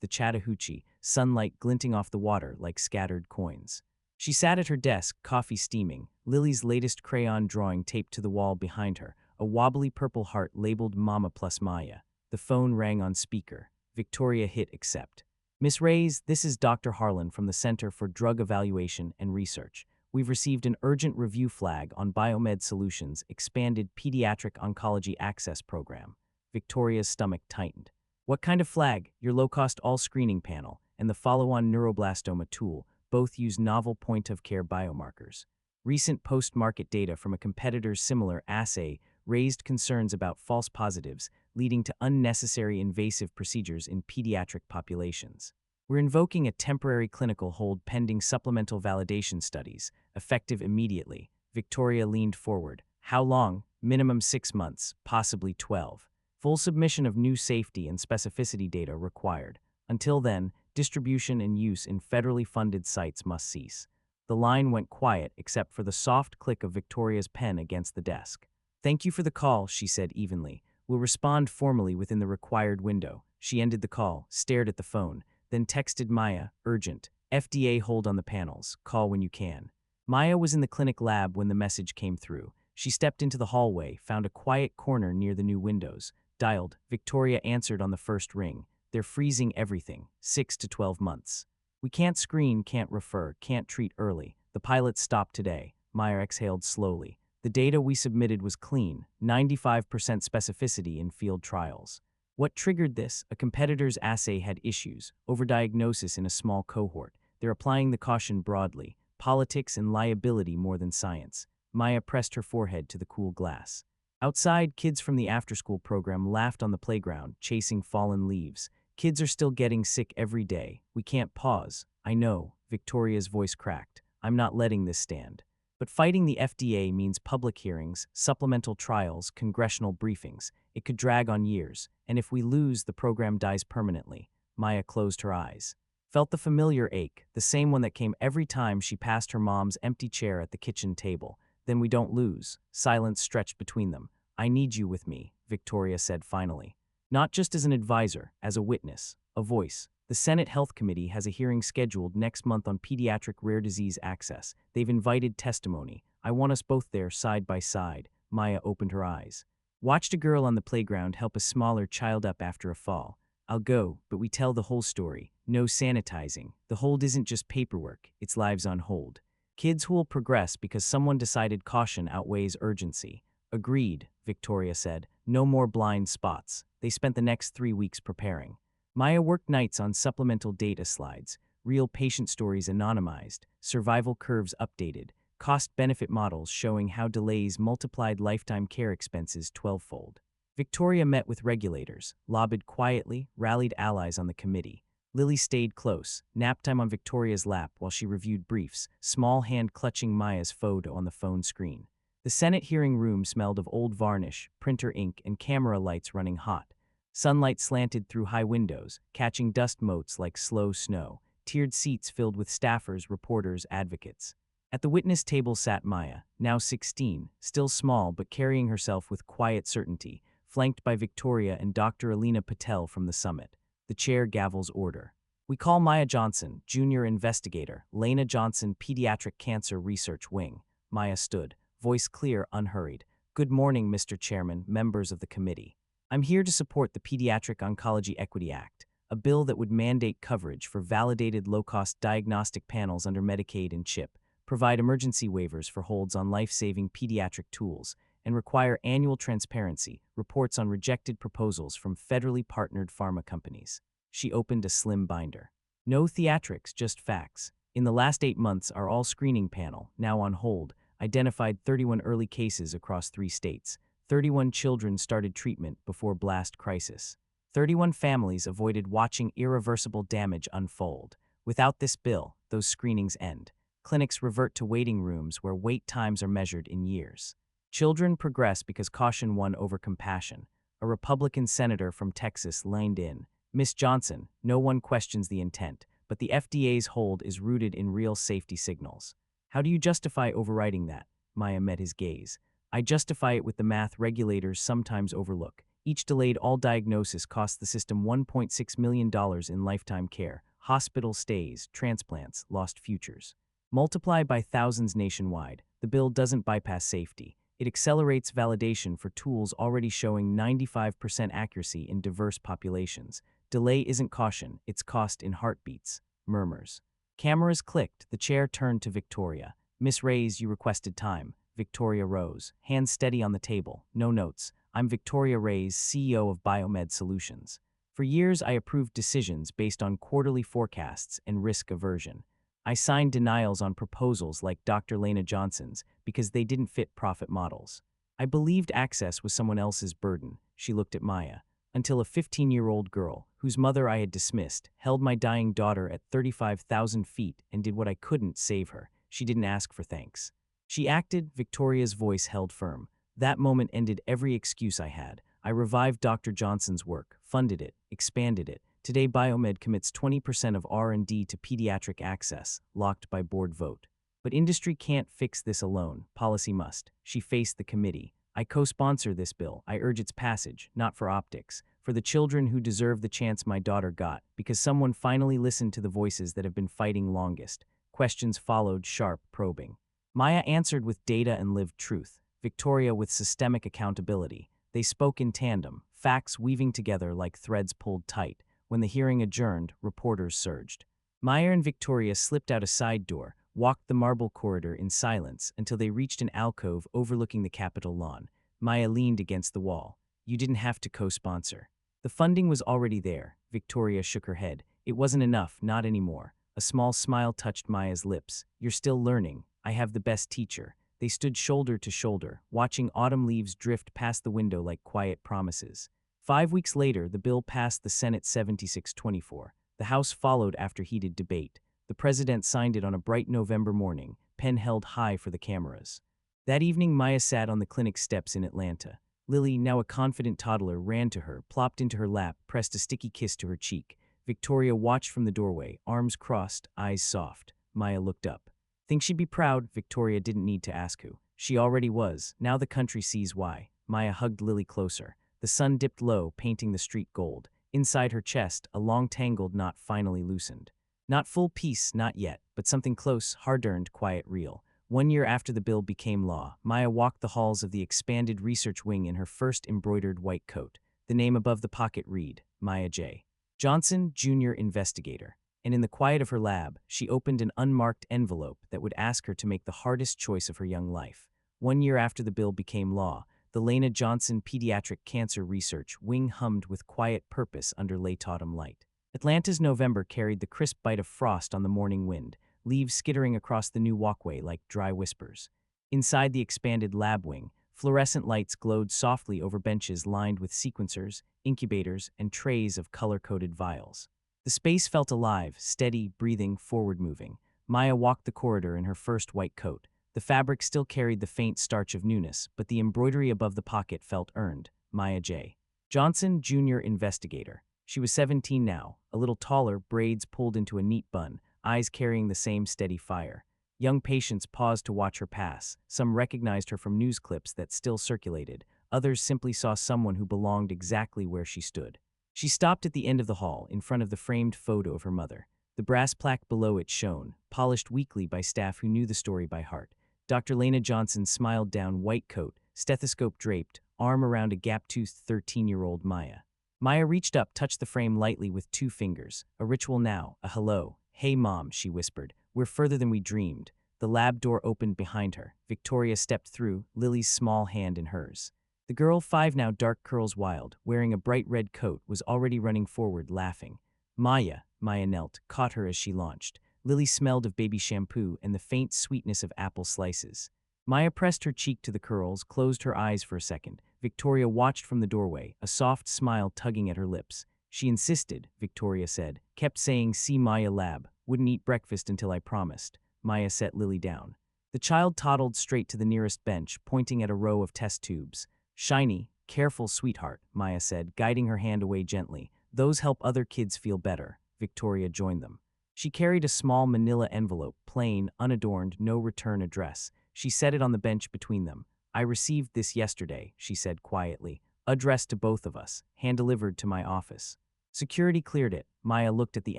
the Chattahoochee, sunlight glinting off the water like scattered coins. She sat at her desk, coffee steaming, Lily's latest crayon drawing taped to the wall behind her, a wobbly purple heart labeled Mama plus Maya. The phone rang on speaker. Victoria hit accept. "Miss Reyes, this is Dr. Harlan from the Center for Drug Evaluation and Research. We've received an urgent review flag on Biomed Solutions' expanded Pediatric Oncology Access Program." Victoria's stomach tightened. "What kind of flag?" "Your low-cost all-screening panel and the follow-on neuroblastoma tool both use novel point-of-care biomarkers. Recent post-market data from a competitor's similar assay raised concerns about false positives, leading to unnecessary invasive procedures in pediatric populations. We're invoking a temporary clinical hold pending supplemental validation studies, effective immediately." Victoria leaned forward. "How long?" "Minimum 6 months, possibly 12. Full submission of new safety and specificity data required. Until then, distribution and use in federally funded sites must cease." The line went quiet except for the soft click of Victoria's pen against the desk. "Thank you for the call," she said evenly. "We'll respond formally within the required window." She ended the call, stared at the phone, then texted Maya, "Urgent. FDA hold on the panels. Call when you can." Maya was in the clinic lab when the message came through. She stepped into the hallway, found a quiet corner near the new windows. Dialed. Victoria answered on the first ring. "They're freezing everything. 6 to 12 months. We can't screen, can't refer, can't treat early. The pilot stopped today." Maya exhaled slowly. "The data we submitted was clean, 95% specificity in field trials." What triggered this? A competitor's assay had issues, overdiagnosis in a small cohort. They're applying the caution broadly, politics and liability more than science. Maya pressed her forehead to the cool glass. Outside, kids from the after-school program laughed on the playground, chasing fallen leaves. "Kids are still getting sick every day. We can't pause." "I know," Victoria's voice cracked. "I'm not letting this stand. But fighting the FDA means public hearings, supplemental trials, congressional briefings. It could drag on years, and if we lose, the program dies permanently." Maya closed her eyes. Felt the familiar ache, the same one that came every time she passed her mom's empty chair at the kitchen table. "Then we don't lose." Silence stretched between them. "I need you with me," Victoria said finally. "Not just as an advisor, as a witness, a voice. The Senate Health Committee has a hearing scheduled next month on pediatric rare disease access. They've invited testimony. I want us both there, side by side." Maya opened her eyes. "Watched a girl on the playground help a smaller child up after a fall. I'll go, but we tell the whole story. No sanitizing. The hold isn't just paperwork, it's lives on hold. Kids who will progress because someone decided caution outweighs urgency." "Agreed," Victoria said. "No more blind spots." They spent the next 3 weeks preparing. Maya worked nights on supplemental data slides, real patient stories anonymized, survival curves updated, cost-benefit models showing how delays multiplied lifetime care expenses 12-fold. Victoria met with regulators, lobbied quietly, rallied allies on the committee. Lily stayed close, nap time on Victoria's lap while she reviewed briefs, small hand clutching Maya's photo on the phone screen. The Senate hearing room smelled of old varnish, printer ink, and camera lights running hot. Sunlight slanted through high windows, catching dust motes like slow snow, tiered seats filled with staffers, reporters, advocates. At the witness table sat Maya, now 16, still small but carrying herself with quiet certainty, flanked by Victoria and Dr. Alina Patel from the summit. The chair gavels order. "We call Maya Johnson, Junior Investigator, Lena Johnson Pediatric Cancer Research Wing." Maya stood, voice clear, unhurried. "Good morning, Mr. Chairman, members of the committee. I'm here to support the Pediatric Oncology Equity Act, a bill that would mandate coverage for validated low-cost diagnostic panels under Medicaid and CHIP, provide emergency waivers for holds on life-saving pediatric tools, and require annual transparency, reports on rejected proposals from federally partnered pharma companies." She opened a slim binder. "No theatrics, just facts. In the last 8 months, our all-screening panel, now on hold, identified 31 early cases across 3 states. 31 children started treatment before blast crisis. 31 families avoided watching irreversible damage unfold. Without this bill, those screenings end. Clinics revert to waiting rooms where wait times are measured in years. Children progress because caution won over compassion. A Republican senator from Texas leaned in. Miss Johnson, no one questions the intent, but the FDA's hold is rooted in real safety signals. How do you justify overriding that? Maya met his gaze. I justify it with the math regulators sometimes overlook. Each delayed all diagnosis costs the system $1.6 million in lifetime care, hospital stays, transplants, lost futures. Multiply by thousands nationwide, the bill doesn't bypass safety. It accelerates validation for tools already showing 95% accuracy in diverse populations. Delay isn't caution, it's cost in heartbeats. Murmurs. Cameras clicked, the chair turned to Victoria. Miss Reyes, you requested time. Victoria rose, hands steady on the table, no notes. I'm Victoria Reyes, CEO of Biomed Solutions. For years, I approved decisions based on quarterly forecasts and risk aversion. I signed denials on proposals like Dr. Lena Johnson's because they didn't fit profit models. I believed access was someone else's burden. She looked at Maya. Until a 15-year-old girl, whose mother I had dismissed, held my dying daughter at 35,000 feet and did what I couldn't save her. She didn't ask for thanks. She acted, Victoria's voice held firm. That moment ended every excuse I had. I revived Dr. Johnson's work, funded it, expanded it. Today, Biomed commits 20% of R&D to pediatric access, locked by board vote. But industry can't fix this alone. Policy must. She faced the committee. I co-sponsor this bill. I urge its passage, not for optics, for the children who deserve the chance my daughter got, because someone finally listened to the voices that have been fighting longest. Questions followed, sharp, probing. Maya answered with data and lived truth. Victoria with systemic accountability. They spoke in tandem, facts weaving together like threads pulled tight. When the hearing adjourned, reporters surged. Maya and Victoria slipped out a side door, walked the marble corridor in silence until they reached an alcove overlooking the Capitol lawn. Maya leaned against the wall. You didn't have to co-sponsor. The funding was already there. Victoria shook her head. It wasn't enough, not anymore. A small smile touched Maya's lips. You're still learning. I have the best teacher. They stood shoulder to shoulder, watching autumn leaves drift past the window like quiet promises. 5 weeks later, the bill passed the Senate 76-24. The House followed after heated debate. The president signed it on a bright November morning, pen held high for the cameras. That evening, Maya sat on the clinic steps in Atlanta. Lily, now a confident toddler, ran to her, plopped into her lap, pressed a sticky kiss to her cheek. Victoria watched from the doorway, arms crossed, eyes soft. Maya looked up. Think she'd be proud? Victoria didn't need to ask who. She already was. Now the country sees why. Maya hugged Lily closer. The sun dipped low, painting the street gold. Inside her chest, a long tangled knot finally loosened. Not full peace, not yet, but something close, hard-earned, quiet, real. 1 year after the bill became law, Maya walked the halls of the expanded research wing in her first embroidered white coat. The name above the pocket read, Maya J. Johnson, Junior Investigator. And in the quiet of her lab, she opened an unmarked envelope that would ask her to make the hardest choice of her young life. 1 year after the bill became law, the Lena Johnson Pediatric Cancer Research Wing hummed with quiet purpose under late autumn light. Atlanta's November carried the crisp bite of frost on the morning wind, leaves skittering across the new walkway like dry whispers. Inside the expanded lab wing, fluorescent lights glowed softly over benches lined with sequencers, incubators, and trays of color-coded vials. The space felt alive, steady, breathing, forward-moving. Maya walked the corridor in her first white coat. The fabric still carried the faint starch of newness, but the embroidery above the pocket felt earned. Maya J. Johnson, Junior Investigator. She was 17 now, a little taller, braids pulled into a neat bun, eyes carrying the same steady fire. Young patients paused to watch her pass. Some recognized her from news clips that still circulated. Others simply saw someone who belonged exactly where she stood. She stopped at the end of the hall, in front of the framed photo of her mother. The brass plaque below it shone, polished weekly by staff who knew the story by heart. Dr. Lena Johnson smiled down, white coat, stethoscope draped, arm around a gap-toothed 13-year-old Maya. Maya reached up, touched the frame lightly with 2 fingers. A ritual now, a hello. Hey, Mom, she whispered. We're further than we dreamed. The lab door opened behind her. Victoria stepped through, Lily's small hand in hers. The girl, 5 now, dark curls wild, wearing a bright red coat, was already running forward, laughing. Maya knelt, caught her as she launched. Lily smelled of baby shampoo and the faint sweetness of apple slices. Maya pressed her cheek to the curls, closed her eyes for a second. Victoria watched from the doorway, a soft smile tugging at her lips. She insisted, Victoria said, kept saying, see Maya lab, wouldn't eat breakfast until I promised. Maya set Lily down. The child toddled straight to the nearest bench, pointing at a row of test tubes. Shiny, careful, sweetheart, Maya said, guiding her hand away gently. Those help other kids feel better. Victoria joined them. She carried a small manila envelope, plain, unadorned, no return address. She set it on the bench between them. I received this yesterday, she said quietly. Addressed to both of us, hand-delivered to my office. Security cleared it. Maya looked at the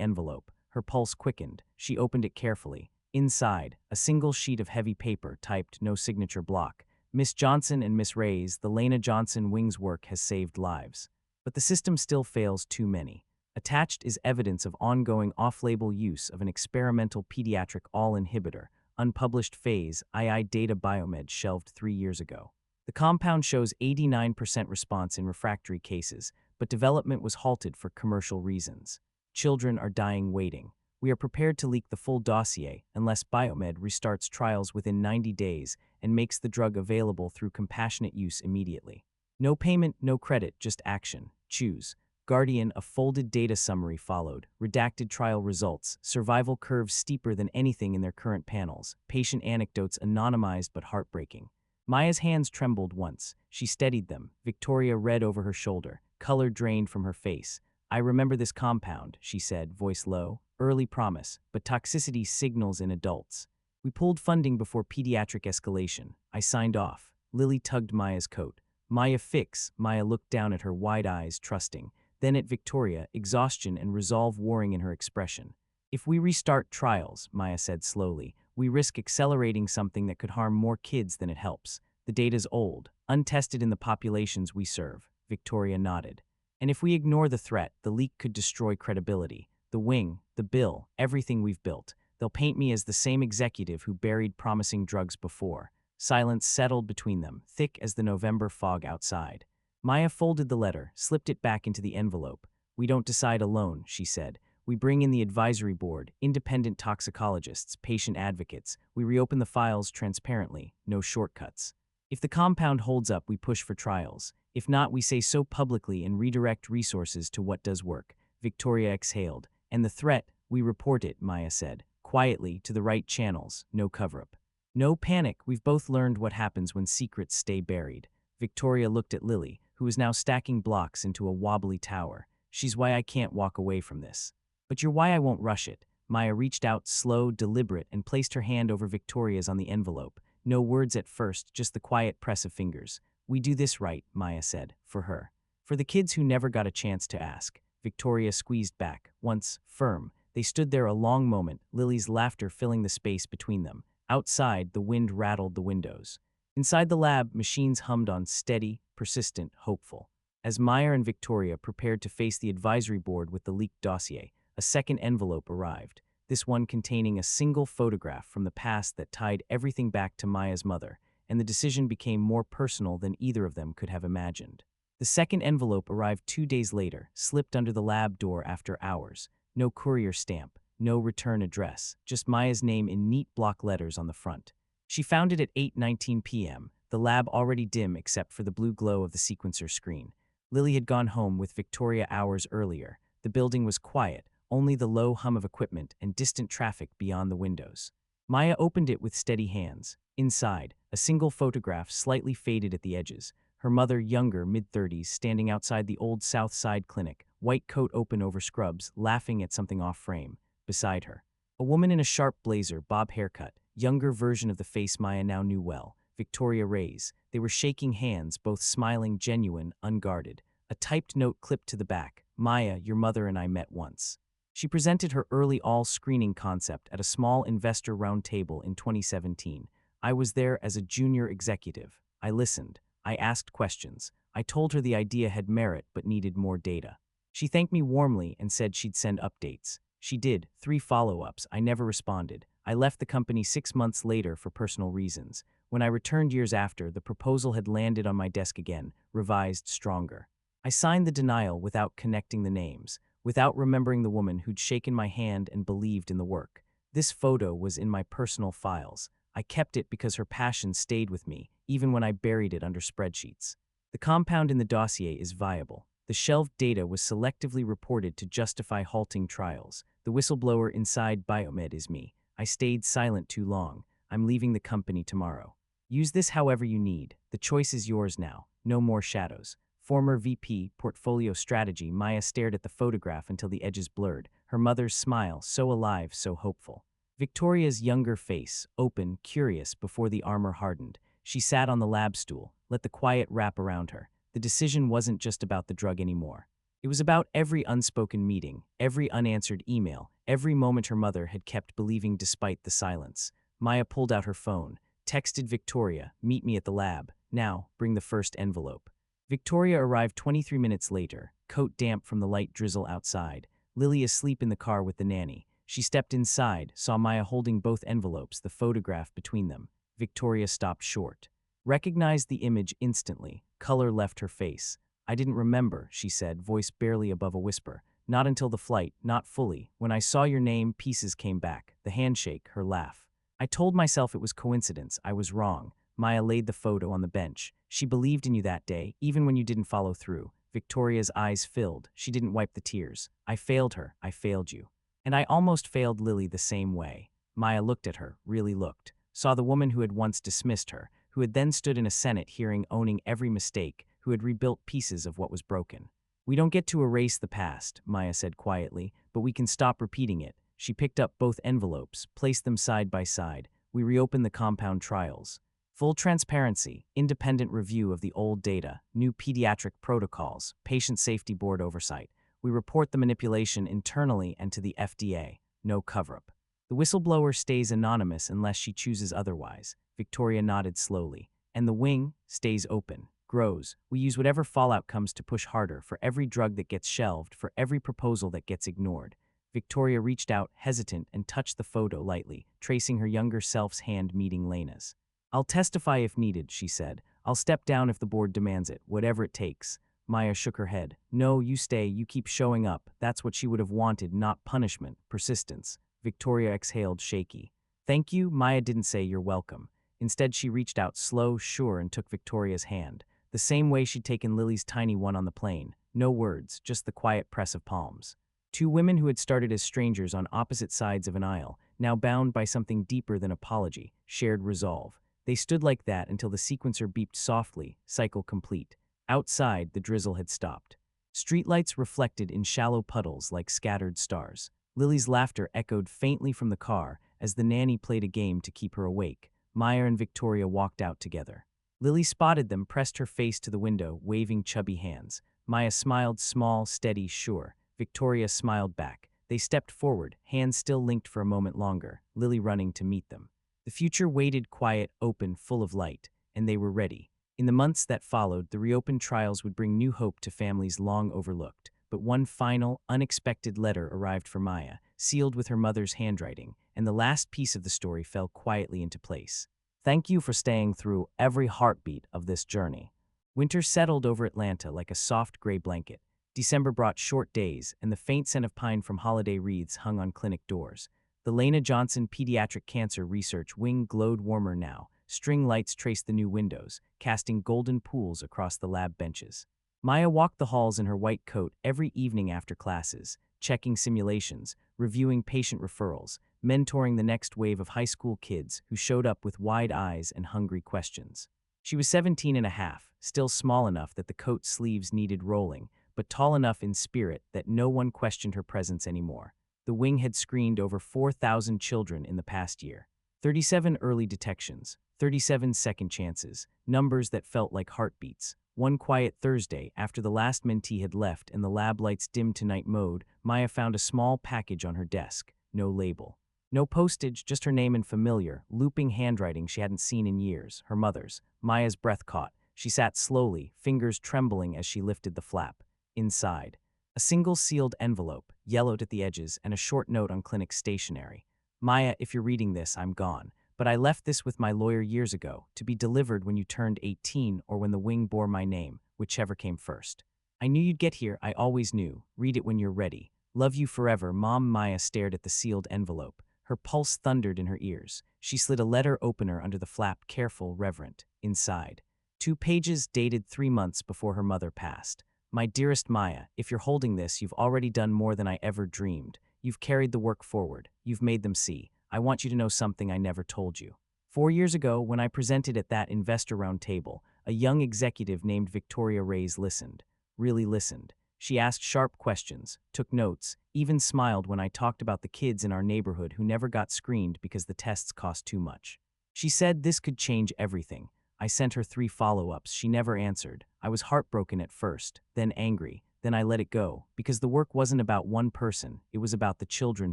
envelope. Her pulse quickened. She opened it carefully. Inside, a single sheet of heavy paper typed no signature block. Miss Johnson and Miss Ray's, the Lena Johnson Wings work has saved lives. But the system still fails too many. Attached is evidence of ongoing off-label use of an experimental pediatric all-inhibitor, unpublished phase II data biomed shelved 3 years ago. The compound shows 89% response in refractory cases, but development was halted for commercial reasons. Children are dying waiting. We are prepared to leak the full dossier unless Biomed restarts trials within 90 days and makes the drug available through compassionate use immediately. No payment, no credit, just action. Choose. Guardian, a folded data summary followed, redacted trial results, survival curves steeper than anything in their current panels, patient anecdotes anonymized but heartbreaking. Maya's hands trembled once. She steadied them. Victoria read over her shoulder. Color drained from her face. I remember this compound, she said, voice low. Early promise, but toxicity signals in adults. We pulled funding before pediatric escalation. I signed off. Lily tugged Maya's coat. Maya fix. Maya looked down at her, wide eyes, trusting. Then at Victoria, exhaustion and resolve warring in her expression. If we restart trials, Maya said slowly, we risk accelerating something that could harm more kids than it helps. The data's old, untested in the populations we serve. Victoria nodded. And if we ignore the threat, the leak could destroy credibility. The wing, the bill, everything we've built. They'll paint me as the same executive who buried promising drugs before. Silence settled between them, thick as the November fog outside. Maya folded the letter, slipped it back into the envelope. We don't decide alone, she said. We bring in the advisory board, independent toxicologists, patient advocates. We reopen the files transparently, no shortcuts. If the compound holds up, we push for trials. If not, we say so publicly and redirect resources to what does work. Victoria exhaled. And the threat, we report it, Maya said. Quietly, to the right channels, no cover-up. No panic, we've both learned what happens when secrets stay buried. Victoria looked at Lily, who was now stacking blocks into a wobbly tower. She's why I can't walk away from this. But you're why I won't rush it. Maya reached out, slow, deliberate, and placed her hand over Victoria's on the envelope. No words at first, just the quiet press of fingers. We do this right, Maya said, for her. For the kids who never got a chance to ask. Victoria squeezed back, once firm. They stood there a long moment, Lily's laughter filling the space between them. Outside, the wind rattled the windows. Inside the lab, machines hummed on, steady, persistent, hopeful. As Maya and Victoria prepared to face the advisory board with the leaked dossier, a second envelope arrived, this one containing a single photograph from the past that tied everything back to Maya's mother, and the decision became more personal than either of them could have imagined. The second envelope arrived 2 days later, slipped under the lab door after hours. No courier stamp, no return address, just Maya's name in neat block letters on the front. She found it at 8:19 p.m., the lab already dim except for the blue glow of the sequencer screen. Lily had gone home with Victoria hours earlier. The building was quiet, only the low hum of equipment and distant traffic beyond the windows. Maya opened it with steady hands. Inside, a single photograph slightly faded at the edges. Her mother, younger, mid-30s, standing outside the old South Side clinic, white coat open over scrubs, laughing at something off-frame. Beside her, a woman in a sharp blazer, bob haircut, younger version of the face Maya now knew well, Victoria Ray's. They were shaking hands, both smiling, genuine, unguarded. A typed note clipped to the back. Maya, your mother and I met once. She presented her early all-screening concept at a small investor roundtable in 2017. I was there as a junior executive. I listened. I asked questions. I told her the idea had merit but needed more data. She thanked me warmly and said she'd send updates. She did, 3 follow-ups. I never responded. I left the company 6 months later for personal reasons. When I returned years after, the proposal had landed on my desk again, revised, stronger. I signed the denial without connecting the names, without remembering the woman who'd shaken my hand and believed in the work. This photo was in my personal files. I kept it because her passion stayed with me, even when I buried it under spreadsheets. The compound in the dossier is viable. The shelved data was selectively reported to justify halting trials. The whistleblower inside Biomed is me. I stayed silent too long. I'm leaving the company tomorrow. Use this however you need. The choice is yours now. No more shadows. former VP, Portfolio Strategy. Maya stared at the photograph until the edges blurred, her mother's smile so alive, so hopeful. Victoria's younger face, open, curious, before the armor hardened. She sat on the lab stool, let the quiet wrap around her. The decision wasn't just about the drug anymore. It was about every unspoken meeting, every unanswered email, every moment her mother had kept believing despite the silence. Maya pulled out her phone, texted Victoria, "Meet me at the lab. Now, bring the first envelope." Victoria arrived 23 minutes later, coat damp from the light drizzle outside. Lily asleep in the car with the nanny. She stepped inside, saw Maya holding both envelopes, the photograph between them. Victoria stopped short. Recognized the image instantly. Color left her face. "I didn't remember," she said, voice barely above a whisper. "Not until the flight, not fully. When I saw your name, pieces came back. The handshake, her laugh. I told myself it was coincidence. I was wrong." Maya laid the photo on the bench. "She believed in you that day, even when you didn't follow through." Victoria's eyes filled. She didn't wipe the tears. "I failed her. I failed you. And I almost failed Lily the same way." Maya looked at her, really looked. Saw the woman who had once dismissed her, who had then stood in a Senate hearing owning every mistake, who had rebuilt pieces of what was broken. "We don't get to erase the past," Maya said quietly, "but we can stop repeating it." She picked up both envelopes, placed them side by side. "We reopened the compound trials. Full transparency, independent review of the old data, new pediatric protocols, patient safety board oversight. We report the manipulation internally and to the FDA. No cover-up. The whistleblower stays anonymous unless she chooses otherwise." Victoria nodded slowly. "And the wing stays open, grows. We use whatever fallout comes to push harder, for every drug that gets shelved, for every proposal that gets ignored." Victoria reached out, hesitant, and touched the photo lightly, tracing her younger self's hand meeting Lena's. "I'll testify if needed," she said. "I'll step down if the board demands it, whatever it takes." Maya shook her head. "No, you stay, you keep showing up." That's what she would have wanted, not punishment, persistence. Victoria exhaled, shaky. "Thank you." Maya didn't say "you're welcome." Instead, she reached out, slow, sure, and took Victoria's hand. The same way she'd taken Lily's tiny one on the plane. No words, just the quiet press of palms. Two women who had started as strangers on opposite sides of an aisle, now bound by something deeper than apology, shared resolve. They stood like that until the sequencer beeped softly, cycle complete. Outside, the drizzle had stopped. Streetlights reflected in shallow puddles like scattered stars. Lily's laughter echoed faintly from the car as the nanny played a game to keep her awake. Maya and Victoria walked out together. Lily spotted them, pressed her face to the window, waving chubby hands. Maya smiled, small, steady, sure. Victoria smiled back. They stepped forward, hands still linked for a moment longer, Lily running to meet them. The future waited, quiet, open, full of light, and they were ready. In the months that followed, the reopened trials would bring new hope to families long overlooked. But one final, unexpected letter arrived for Maya, sealed with her mother's handwriting, and the last piece of the story fell quietly into place. "Thank you for staying through every heartbeat of this journey." Winter settled over Atlanta like a soft gray blanket. December brought short days, and the faint scent of pine from holiday wreaths hung on clinic doors. The Lena Johnson Pediatric Cancer Research Wing glowed warmer now. String lights traced the new windows, casting golden pools across the lab benches. Maya walked the halls in her white coat every evening after classes, checking simulations, reviewing patient referrals, mentoring the next wave of high school kids who showed up with wide eyes and hungry questions. She was 17 and a half, still small enough that the coat sleeves needed rolling, but tall enough in spirit that no one questioned her presence anymore. The wing had screened over 4,000 children in the past year. 37 early detections, 37 second chances, numbers that felt like heartbeats. One quiet Thursday, after the last mentee had left and the lab lights dimmed to night mode, Maya found a small package on her desk. No label. No postage, just her name and familiar, looping handwriting she hadn't seen in years, her mother's. Maya's breath caught. She sat slowly, fingers trembling as she lifted the flap. Inside, a single sealed envelope, yellowed at the edges, and a short note on clinic stationery. "Maya, if you're reading this, I'm gone. But I left this with my lawyer years ago, to be delivered when you turned 18 or when the wing bore my name, whichever came first. I knew you'd get here, I always knew. Read it when you're ready. Love you forever, Mom." Maya stared at the sealed envelope. Her pulse thundered in her ears. She slid a letter opener under the flap, careful, reverent. Inside, 2 pages dated 3 months before her mother passed. "My dearest Maya, if you're holding this, you've already done more than I ever dreamed. You've carried the work forward. You've made them see. I want you to know something I never told you. 4 years ago, when I presented at that investor round table, A young executive named Victoria Reyes listened, really listened. She asked sharp questions, took notes, even smiled when I talked about the kids in our neighborhood who never got screened because the tests cost too much. She said this could change everything. I sent her 3 follow-ups. She never answered. I was heartbroken at first, then angry, then I let it go, because the work wasn't about one person, it was about the children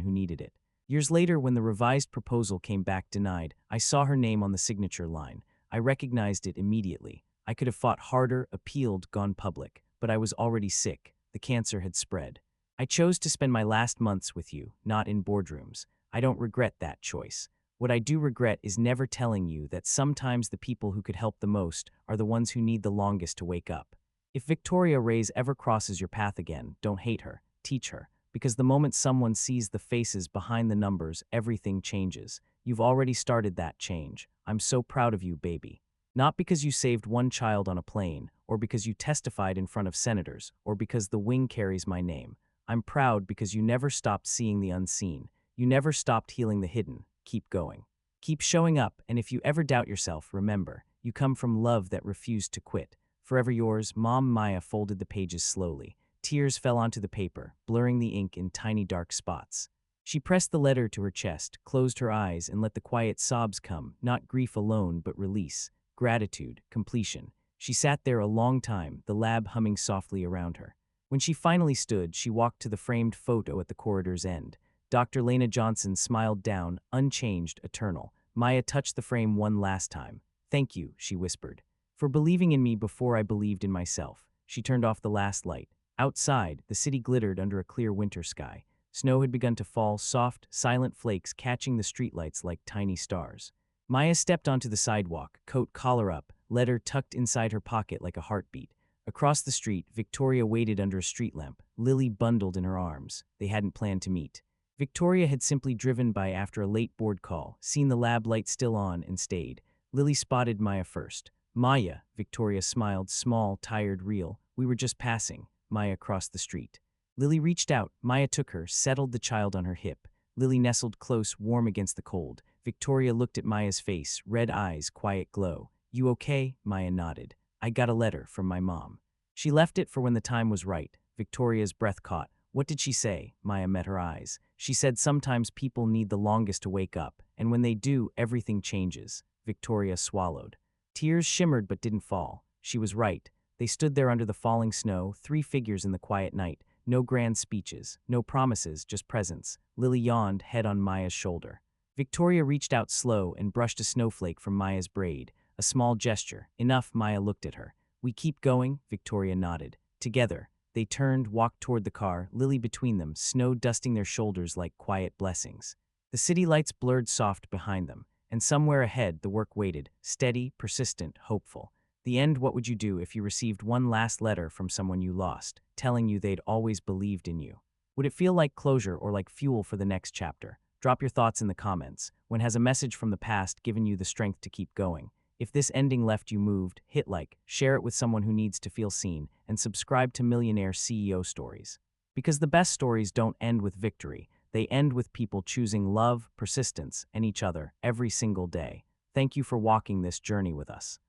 who needed it. Years later, when the revised proposal came back denied, I saw her name on the signature line. I recognized it immediately. I could have fought harder, appealed, gone public, but I was already sick. The cancer had spread. I chose to spend my last months with you, not in boardrooms. I don't regret that choice. What I do regret is never telling you that sometimes the people who could help the most are the ones who need the longest to wake up. If Victoria Reyes ever crosses your path again, don't hate her, teach her, because the moment someone sees the faces behind the numbers, everything changes. You've already started that change. I'm so proud of you, baby. Not because you saved one child on a plane, or because you testified in front of senators, or because the wing carries my name. I'm proud because you never stopped seeing the unseen. You never stopped healing the hidden. Keep going. Keep showing up, and if you ever doubt yourself, remember, you come from love that refused to quit. Forever yours, Mom. Maya folded the pages slowly. Tears fell onto the paper, blurring the ink in tiny dark spots. She pressed the letter to her chest, closed her eyes, and let the quiet sobs come, not grief alone, but release, gratitude, completion. She sat there a long time, the lab humming softly around her. When she finally stood, she walked to the framed photo at the corridor's end. Dr. Lena Johnson smiled down, unchanged, eternal. Maya touched the frame one last time. "Thank you," she whispered, "for believing in me before I believed in myself." She turned off the last light. Outside, the city glittered under a clear winter sky. Snow had begun to fall, soft, silent flakes catching the streetlights like tiny stars. Maya stepped onto the sidewalk, coat collar up, letter tucked inside her pocket like a heartbeat. Across the street, Victoria waited under a street lamp, Lily bundled in her arms. They hadn't planned to meet. Victoria had simply driven by after a late board call, seen the lab light still on, and stayed. Lily spotted Maya first. "Maya," Victoria smiled, small, tired, real. "We were just passing." Maya crossed the street. Lily reached out. Maya took her, settled the child on her hip. Lily nestled close, warm against the cold. Victoria looked at Maya's face, red eyes, quiet glow. "You okay?" Maya nodded. "I got a letter from my mom." She left it for when the time was right. Victoria's breath caught. "What did she say?" Maya met her eyes. "She said sometimes people need the longest to wake up, and when they do, everything changes." Victoria swallowed. Tears shimmered but didn't fall. She was right. They stood there under the falling snow, 3 figures in the quiet night. No grand speeches, no promises, just presence. Lily yawned, head on Maya's shoulder. Victoria reached out slow and brushed a snowflake from Maya's braid. A small gesture. "Enough." Maya looked at her. "We keep going?" Victoria nodded. Together. They turned, walked toward the car, Lily between them, snow dusting their shoulders like quiet blessings. The city lights blurred soft behind them, and somewhere ahead the work waited, steady, persistent, hopeful. The end. What would you do if you received one last letter from someone you lost, telling you they'd always believed in you? Would it feel like closure or like fuel for the next chapter? Drop your thoughts in the comments. When has a message from the past given you the strength to keep going? If this ending left you moved, hit like, share it with someone who needs to feel seen, and subscribe to Millionaire CEO Stories. Because the best stories don't end with victory, they end with people choosing love, persistence, and each other every single day. Thank you for walking this journey with us.